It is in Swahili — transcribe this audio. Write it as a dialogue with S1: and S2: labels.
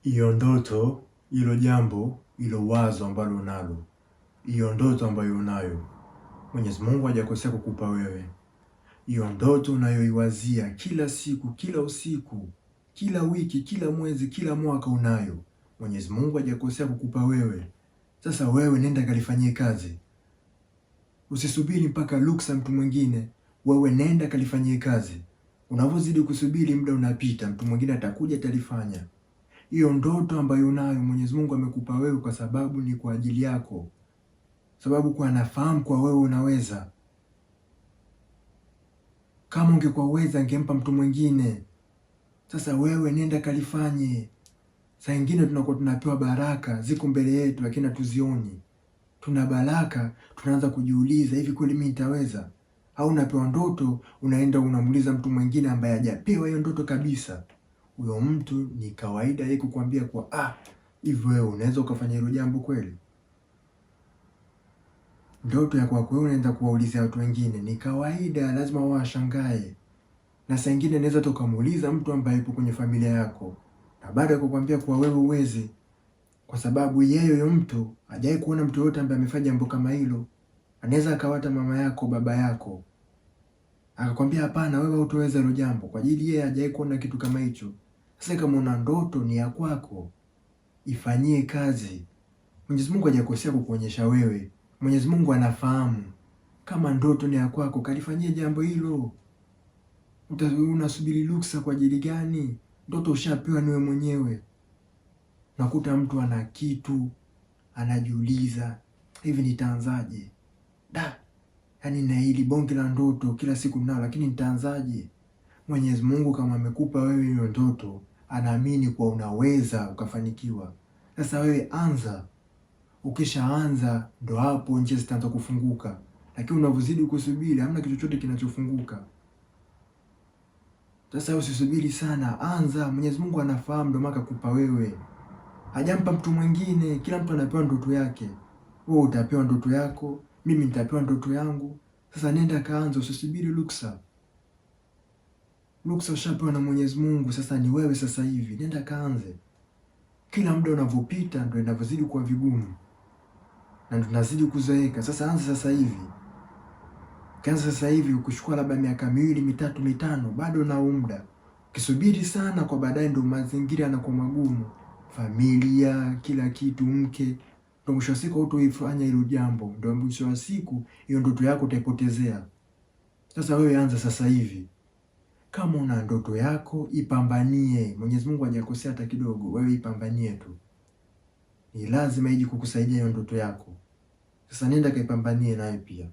S1: Hiyo ndoto, hilo jambo, hilo wazo ambalo unalo, hiyo ndoto ambayo unayo, Mwenyezi Mungu hajakosea kukupa wewe. Hiyo ndoto unayoiwazia kila siku, kila usiku, kila wiki, kila mwezi, kila mwaka unayo, Mwenyezi Mungu hajakosea kukupa wewe. Sasa wewe nenda kalifanyie kazi. Usisubiri mpaka ruksa mtu mwingine, wewe nenda kalifanyie kazi. Unavyozidi kusubiri muda unapita, mtu mwingine atakuja atalifanya. Hiyo ndoto ambayo unayo Mwenyezi Mungu amekupa wewe kwa sababu ni kwa ajili yako. Sababu kwa anafahamu kwa wewe unaweza. Kama ungekuwa uweza angempa mtu mwingine. Sasa wewe nenda kalifanye. Saa nyingine tunakuwa tunapewa baraka ziko mbele yetu lakini hatuzioni. Tuna baraka tunaanza kujiuliza hivi kweli mimi nitaweza? Au unapewa ndoto unaenda unamuuliza mtu mwingine ambaye hajapewa hiyo ndoto kabisa. Huyo mtu ni kawaida yeye kukuambia kwa hivyo wewe unaweza ukafanya hilo jambo kweli? Ndoto ya kwako wewe unaenda kuwaulizia watu wengine ni kawaida, lazima washangae. Na saa nyingine unaweza tukamuuliza mtu ambaye yupo kwenye familia yako, na baada ya kukwambia kwa wewe uwezi, kwa sababu yeye huyo mtu hajawahi kuona mtu yote ambaye amefanya jambo kama hilo. Anaweza akawata mama yako, baba yako, akakwambia hapana, wewe hutoweza hilo jambo, kwa ajili yeye hajawahi kuona kitu kama hicho. Sasa kama una ndoto ni ya kwako, ifanyie kazi. Mwenyezi Mungu hajakosea kukuonyesha wewe. Mwenyezi Mungu anafahamu. Kama ndoto ni ya kwako, kalifanyie jambo hilo. Unasubiri ruksa kwa ajili gani? Ndoto ushapewa ni wewe mwenyewe. Nakuta mtu ana kitu, anajiuliza, hivi nitaanzaje? Yaani na hili bonge la ndoto kila siku nao, lakini nitaanzaje? Mwenyezi Mungu kama amekupa wewe hiyo ndoto, anaamini kwa unaweza ukafanikiwa. Sasa wewe anza. Ukishaanza ndo hapo njia zitaanza kufunguka. Lakini unavyozidi kusubiri hamna kitu chochote kinachofunguka. Sasa usisubiri sana, anza. Mwenyezi Mungu anafahamu ndo maana akakupa wewe. Hajampa mtu mwingine, kila mtu anapewa ndoto yake. Wewe utapewa ndoto yako, mimi nitapewa ndoto yangu. Sasa nenda kaanza, usisubiri ruksa. Ruksa ushapewa na Mwenyezi Mungu, sasa ni wewe sasa hivi. Nenda kaanze. Kila muda unavyopita ndo inavyozidi kuwa vigumu. Na tunazidi kuzoeka. Sasa anza sasa hivi. Kianza sasa hivi ukuchukua labda miaka 2, 3, 5, bado na muda. Ukisubiri sana kwa baadaye ndo mazingira yanakuwa magumu. Familia, kila kitu, mke, ndo mwisho wa siku hutoifanya hilo jambo. Ndo mwisho wa siku hiyo ndoto yako utaipotezea. Sasa wewe anza sasa hivi. Kama una ndoto yako ipambanie. Mwenyezi Mungu hajakosea hata kidogo. Wewe ipambanie tu. Ni lazima ije kukusaidia hiyo ndoto yako. Sasa nenda kaipambanie nayo pia.